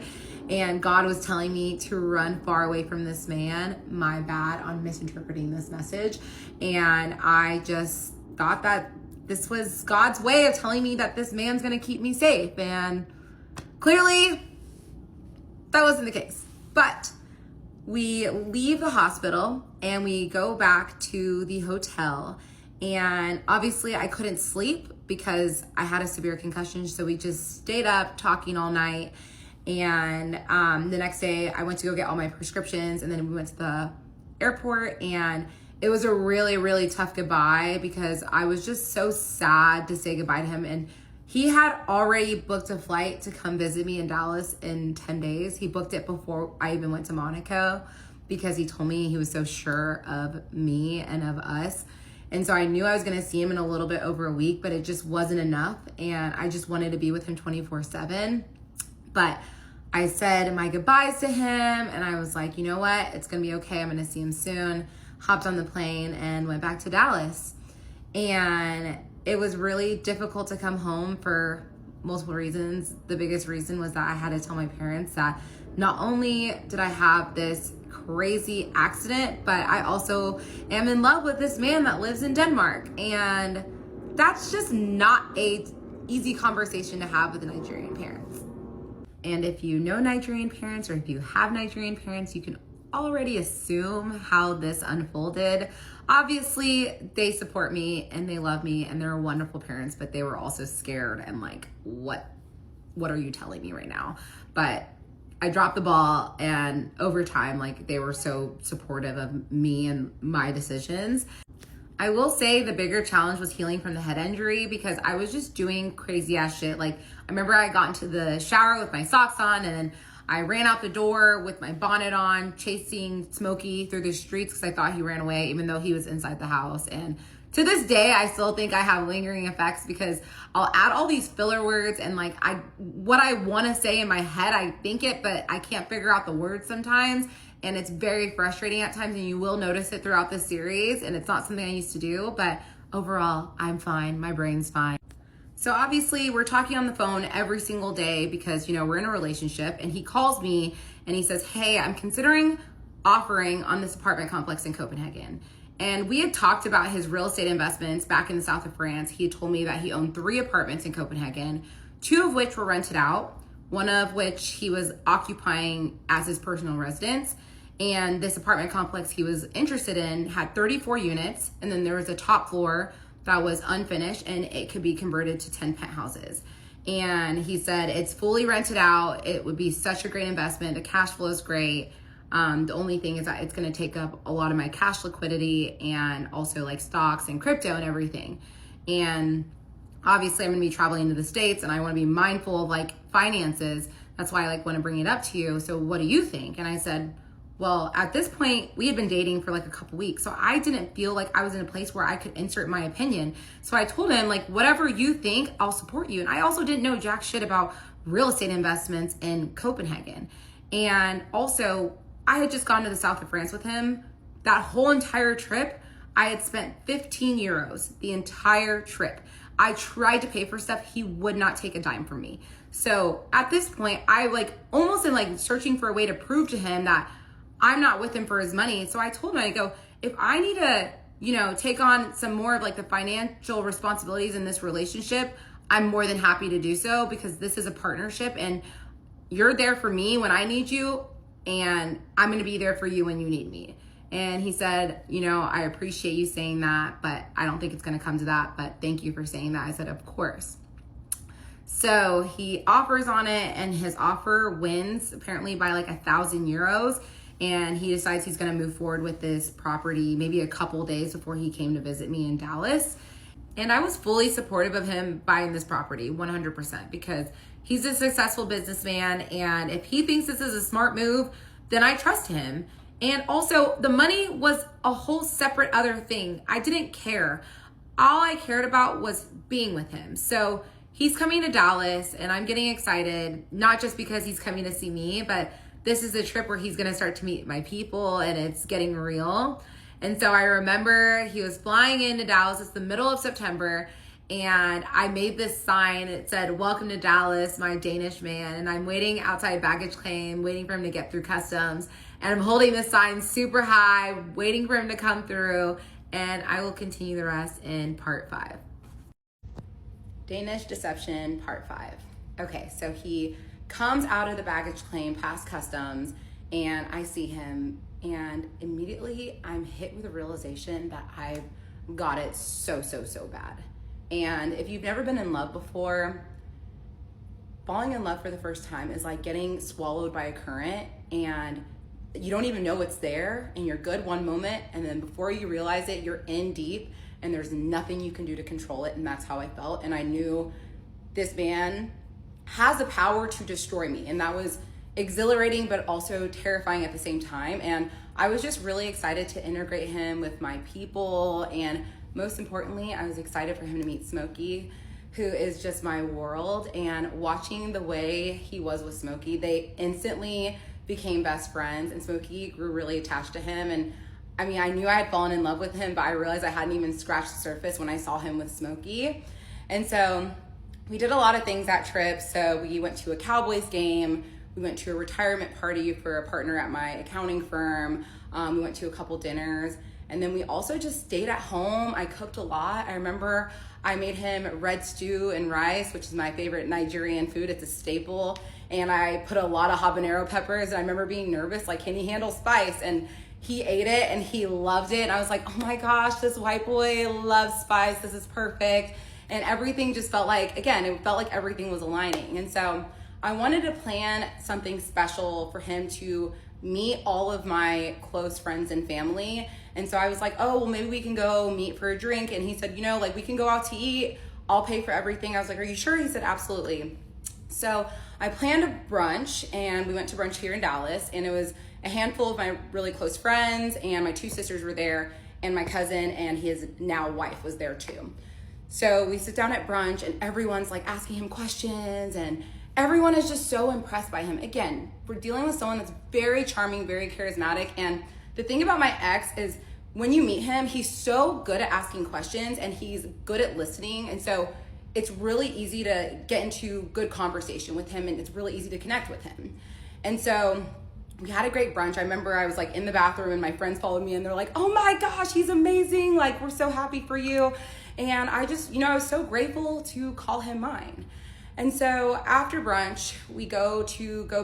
And God was telling me to run far away from this man. My bad on misinterpreting this message. And I just thought that this was God's way of telling me that this man's gonna keep me safe. And clearly, that wasn't the case. But we leave the hospital and we go back to the hotel. And obviously I couldn't sleep because I had a severe concussion. So we just stayed up talking all night. And the next day I went to go get all my prescriptions, and then we went to the airport, and it was a really, really tough goodbye because I was just so sad to say goodbye to him. And he had already booked a flight to come visit me in Dallas in 10 days. He booked it before I even went to Monaco because he told me he was so sure of me and of us. And so I knew I was gonna see him in a little bit over a week, but it just wasn't enough. And I just wanted to be with him 24/7. But I said my goodbyes to him, and I was like, you know what? It's gonna be okay. I'm gonna see him soon. Hopped on the plane and went back to Dallas. And it was really difficult to come home for multiple reasons. The biggest reason was that I had to tell my parents that not only did I have this crazy accident, but I also am in love with this man that lives in Denmark. And that's just not a easy conversation to have with the Nigerian parents. And if you know Nigerian parents, or if you have Nigerian parents, you can already assume how this unfolded. Obviously, they support me and they love me and they're wonderful parents, but they were also scared and like, what are you telling me right now? But I dropped the ball, and over time, like, they were so supportive of me and my decisions. I will say the bigger challenge was healing from the head injury because I was just doing crazy ass shit. Like, I remember I got into the shower with my socks on, and then I ran out the door with my bonnet on, chasing Smokey through the streets because I thought he ran away, even though he was inside the house. And to this day, I still think I have lingering effects because I'll add all these filler words, and like what I want to say in my head, I think it, but I can't figure out the words sometimes. And it's very frustrating at times, and you will notice it throughout the series, and it's not something I used to do, but overall, I'm fine. My brain's fine. So obviously, we're talking on the phone every single day because, you know, we're in a relationship, and he calls me and he says, hey, I'm considering offering on this apartment complex in Copenhagen. And we had talked about his real estate investments back in the south of France. He had told me that he owned 3 apartments in Copenhagen, 2 of which were rented out, one of which he was occupying as his personal residence. And this apartment complex he was interested in had 34 units, and then there was a top floor that was unfinished, and it could be converted to 10 penthouses. And he said it's fully rented out. It would be such a great investment. The cash flow is great. The only thing is that it's going to take up a lot of my cash liquidity and also like stocks and crypto and everything. And obviously I'm going to be traveling to the States, and I want to be mindful of like finances. That's why I like want to bring it up to you. So what do you think? And I said, well, at this point, we had been dating for like a couple weeks, so I didn't feel like I was in a place where I could insert my opinion. So I told him, like, whatever you think, I'll support you. And I also didn't know jack shit about real estate investments in Copenhagen. And also, I had just gone to the south of France with him. That whole entire trip, I had spent 15 euros the entire trip. I tried to pay for stuff. He would not take a dime from me. So at this point, I almost am searching for a way to prove to him that I'm not with him for his money. So I told him, I go, if I need to, take on some more of the financial responsibilities in this relationship, I'm more than happy to do so, because this is a partnership and you're there for me when I need you, and I'm going to be there for you when you need me. And he said, I appreciate you saying that, but I don't think it's going to come to that, but thank you for saying that. I said, of course. So he offers on it, and his offer wins apparently by 1,000 euros. And he decides he's going to move forward with this property maybe a couple days before he came to visit me in Dallas. And I was fully supportive of him buying this property, 100%, because he's a successful businessman. And if he thinks this is a smart move, then I trust him. And also, the money was a whole separate other thing. I didn't care. All I cared about was being with him. So he's coming to Dallas, and I'm getting excited, not just because he's coming to see me, but this is a trip where he's going to start to meet my people, and it's getting real. And so I remember he was flying into Dallas. It's the middle of September, and I made this sign. It said, "Welcome to Dallas, my Danish man." And I'm waiting outside baggage claim, waiting for him to get through customs. And I'm holding this sign super high, waiting for him to come through. And I will continue the rest in part 5. Danish deception, part 5. Okay, so he comes out of the baggage claim past customs, and I see him, and immediately I'm hit with a realization that I've got it so bad. And if you've never been in love before, falling in love for the first time is like getting swallowed by a current, and you don't even know it's there, and you're good one moment, and then before you realize it, you're in deep, and there's nothing you can do to control it. And that's how I felt. And I knew this man has the power to destroy me, and that was exhilarating but also terrifying at the same time. And I was just really excited to integrate him with my people, and most importantly, I was excited for him to meet Smokey, who is just my world. And watching the way he was with Smokey, they instantly became best friends, and Smokey grew really attached to him. And I mean, I knew I had fallen in love with him, but I realized I hadn't even scratched the surface when I saw him with Smokey. And so we did a lot of things that trip. So we went to a Cowboys game, we went to a retirement party for a partner at my accounting firm, we went to a couple dinners, and then we also just stayed at home. I cooked a lot. I remember I made him red stew and rice, which is my favorite Nigerian food. It's a staple. And I put a lot of habanero peppers, and I remember being nervous, can he handle spice? And he ate it and he loved it. And I was like, oh my gosh, this white boy loves spice. This is perfect. And everything just felt like, again, it felt like everything was aligning. And so I wanted to plan something special for him to meet all of my close friends and family. And so I was like, oh, well, maybe we can go meet for a drink. And he said, we can go out to eat. I'll pay for everything. I was like, are you sure? He said, absolutely. So I planned a brunch, and we went to brunch here in Dallas, and it was a handful of my really close friends, and my 2 sisters were there, and my cousin and his now wife was there too. So we sit down at brunch, and everyone's asking him questions, and everyone is just so impressed by him. Again, we're dealing with someone that's very charming, very charismatic. And the thing about my ex is when you meet him, he's so good at asking questions, and he's good at listening. And so it's really easy to get into good conversation with him, and it's really easy to connect with him. And so we had a great brunch. I remember I was in the bathroom, and my friends followed me, and they're like, oh my gosh, he's amazing. We're so happy for you. And I just, I was so grateful to call him mine. And so after brunch, we go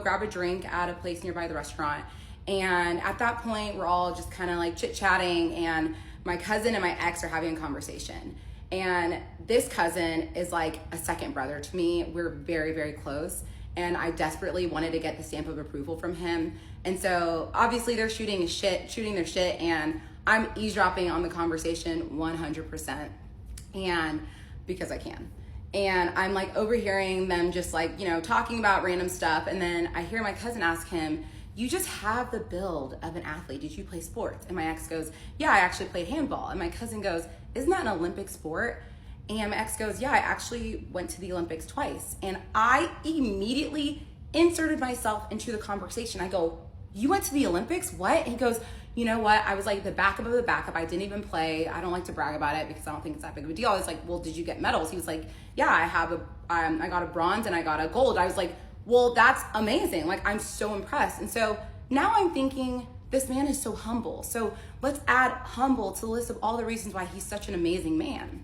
grab a drink at a place nearby the restaurant. And at that point, we're all just kind of chit-chatting, and my cousin and my ex are having a conversation. And this cousin is like a second brother to me. We're very, very close. And I desperately wanted to get the stamp of approval from him. And so obviously they're shooting their shit, and I'm eavesdropping on the conversation 100%. And because I can. And I'm overhearing them just talking about random stuff. And then I hear my cousin ask him, you just have the build of an athlete. Did you play sports? And my ex goes, yeah, I actually played handball. And my cousin goes, isn't that an Olympic sport? And my ex goes, yeah, I actually went to the Olympics twice. And I immediately inserted myself into the conversation. I go, you went to the Olympics? What? And he goes, you know what? I was like the backup of the backup. I didn't even play. I don't like to brag about it because I don't think it's that big of a deal. I was like, well, did you get medals? He was like, yeah, I got a bronze and I got a gold. I was like, well, that's amazing. Like, I'm so impressed. And so now I'm thinking, this man is so humble. So let's add humble to the list of all the reasons why he's such an amazing man.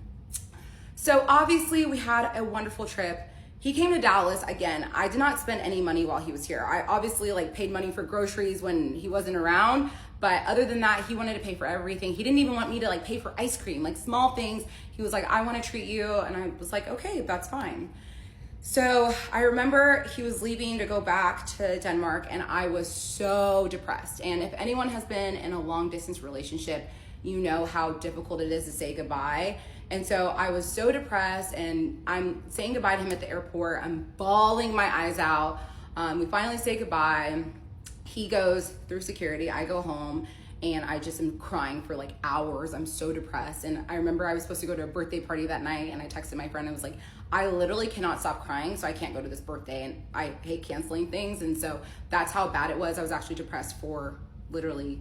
So obviously we had a wonderful trip. He came to Dallas again. I did not spend any money while he was here. I obviously like paid money for groceries when he wasn't around, but other than that, he wanted to pay for everything. He didn't even want me to like pay for ice cream, like small things. He was like, I want to treat you. And I was like, okay, that's fine. So I remember he was leaving to go back to Denmark and I was so depressed. And if anyone has been in a long distance relationship, you know how difficult it is to say goodbye. And so I was so depressed and I'm saying goodbye to him at the airport. I'm bawling my eyes out. We finally say goodbye. He goes through security. I go home and I just am crying for like hours. I'm so depressed. And I remember I was supposed to go to a birthday party that night and I texted my friend. I was like, I literally cannot stop crying, so I can't go to this birthday. And I hate canceling things. And so that's how bad it was. I was actually depressed for literally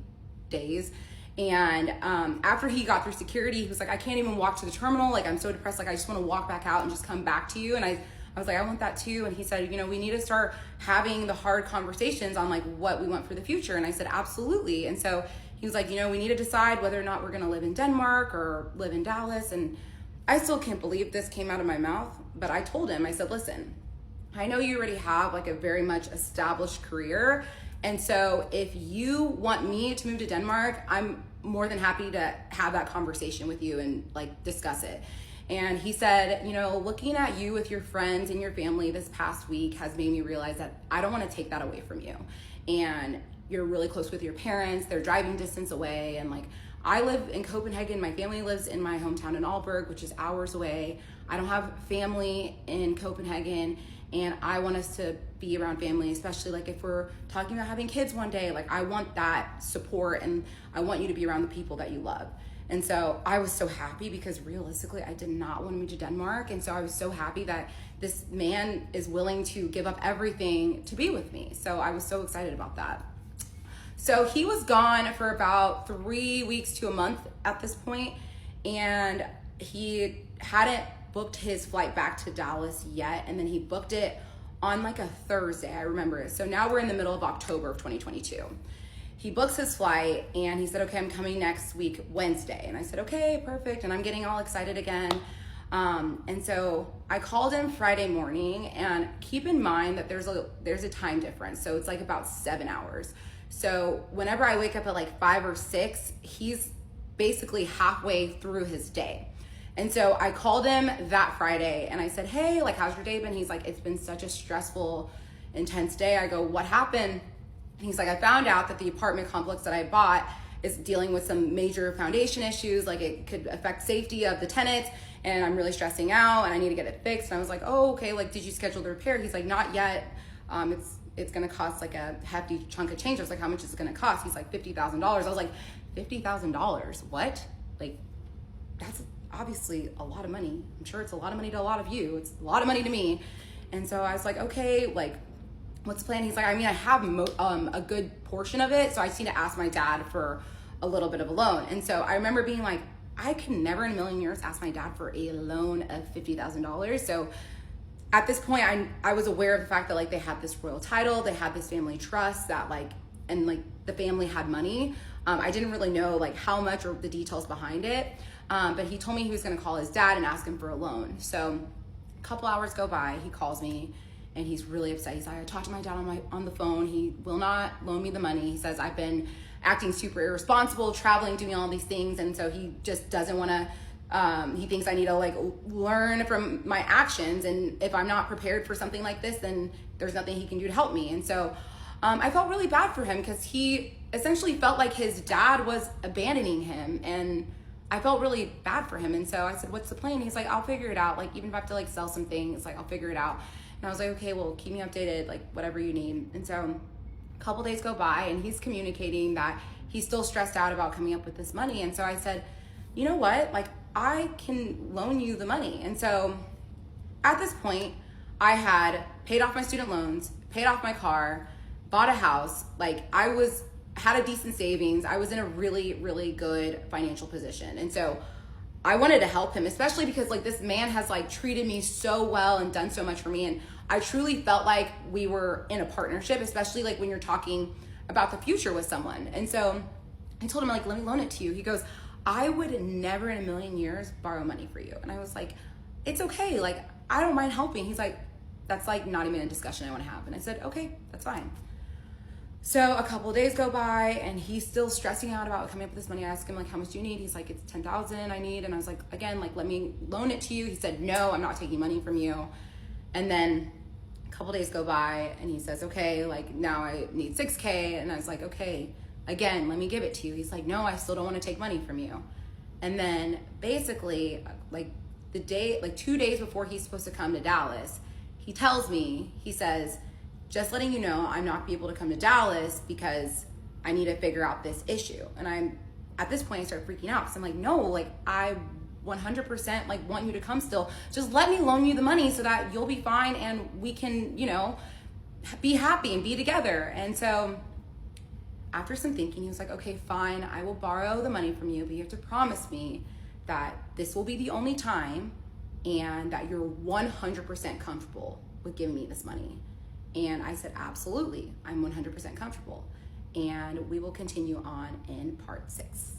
days. And after he got through security, he was like, I can't even walk to the terminal. Like, I'm so depressed. Like, I just want to walk back out and just come back to you. And I was like, I want that too. And he said, you know, we need to start having the hard conversations on like what we want for the future. And I said, absolutely. And so he was like, you know, we need to decide whether or not we're going to live in Denmark or live in Dallas. And I still can't believe this came out of my mouth. But I told him, I said, listen, I know you already have like a very much established career. And so if you want me to move to Denmark, I'm more than happy to have that conversation with you and like discuss it. And he said, you know, looking at you with your friends and your family this past week has made me realize that I don't want to take that away from you. And you're really close with your parents. They're driving distance away. And like, I live in Copenhagen. My family lives in my hometown in Aalborg, which is hours away. I don't have family in Copenhagen. And I want us to be around family, especially like if we're talking about having kids one day. Like, I want that support and I want you to be around the people that you love. And so I was so happy because realistically, I did not want to move to Denmark. And so I was so happy that this man is willing to give up everything to be with me. So I was so excited about that. So he was gone for about 3 weeks to a month at this point, and he hadn't booked his flight back to Dallas yet, and then he booked it on like a Thursday, I remember it. So now we're in the middle of October of 2022. He books his flight and he said, okay, I'm coming next week, Wednesday. And I said, okay, perfect. And I'm getting all excited again. And so I called him Friday morning, and keep in mind that there's a time difference. So it's like about 7 hours. So whenever I wake up at like 5 or 6, he's basically halfway through his day. And so I called him that Friday and I said, hey, like, how's your day been? He's like, it's been such a stressful, intense day. I go, what happened? And he's like, I found out that the apartment complex that I bought is dealing with some major foundation issues. Like, it could affect safety of the tenants, and I'm really stressing out and I need to get it fixed. And I was like, oh, okay. Like, did you schedule the repair? He's like, not yet. It's going to cost like a hefty chunk of change. I was like, how much is it going to cost? He's like, $50,000. I was like, $50,000? What? Like, that's obviously a lot of money. I'm sure it's a lot of money to a lot of you. It's a lot of money to me. And so I was like, okay, like, what's the plan? He's like, I mean, I have a good portion of it, so I just need to ask my dad for a little bit of a loan. And so I remember being like, I can never in a million years ask my dad for a loan of $50,000. So at this point, I was aware of the fact that like they had this royal title, they had this family trust that like, and like the family had money. I didn't really know like how much or the details behind it. But he told me he was gonna call his dad and ask him for a loan. So a couple hours go by, he calls me and he's really upset. He's like, I talked to my dad on the phone. He will not loan me the money. He says, I've been acting super irresponsible, traveling, doing all these things. And so he just doesn't wanna, he thinks I need to like learn from my actions. And if I'm not prepared for something like this, then there's nothing he can do to help me. And so I felt really bad for him because he essentially felt like his dad was abandoning him, and I felt really bad for him. And so I said, what's the plan? He's like, I'll figure it out. Like, even if I have to like sell some things, like I'll figure it out. And I was like, okay, well, keep me updated, like whatever you need. And so a couple days go by and he's communicating that he's still stressed out about coming up with this money. And so I said, you know what? Like, I can loan you the money. And so at this point, I had paid off my student loans, paid off my car, bought a house. Like had a decent savings. I was in a really, really good financial position. And so I wanted to help him, especially because like this man has like treated me so well and done so much for me. And I truly felt like we were in a partnership, especially like when you're talking about the future with someone. And so I told him, like, let me loan it to you. He goes, I would never in a million years borrow money for you. And I was like, it's okay. Like, I don't mind helping. He's like, that's like not even a discussion I want to have. And I said, okay, that's fine. So a couple of days go by and he's still stressing out about coming up with this money. I asked him, like, how much do you need? He's like, it's 10,000 I need. And I was like, again, like, let me loan it to you. He said, no, I'm not taking money from you. And then a couple of days go by and he says, okay, like now I need 6K. And I was like, okay, again, let me give it to you. He's like, no, I still don't want to take money from you. And then basically like 2 days before he's supposed to come to Dallas, he tells me, he says, just letting you know, I'm not be able to come to Dallas because I need to figure out this issue. And at this point I start freaking out because I'm like, no, like I 100% like want you to come still. Just let me loan you the money so that you'll be fine and we can, be happy and be together. And so after some thinking, he was like, okay, fine, I will borrow the money from you, but you have to promise me that this will be the only time and that you're 100% comfortable with giving me this money. And I said, absolutely, I'm 100% comfortable. And we will continue on in part 6.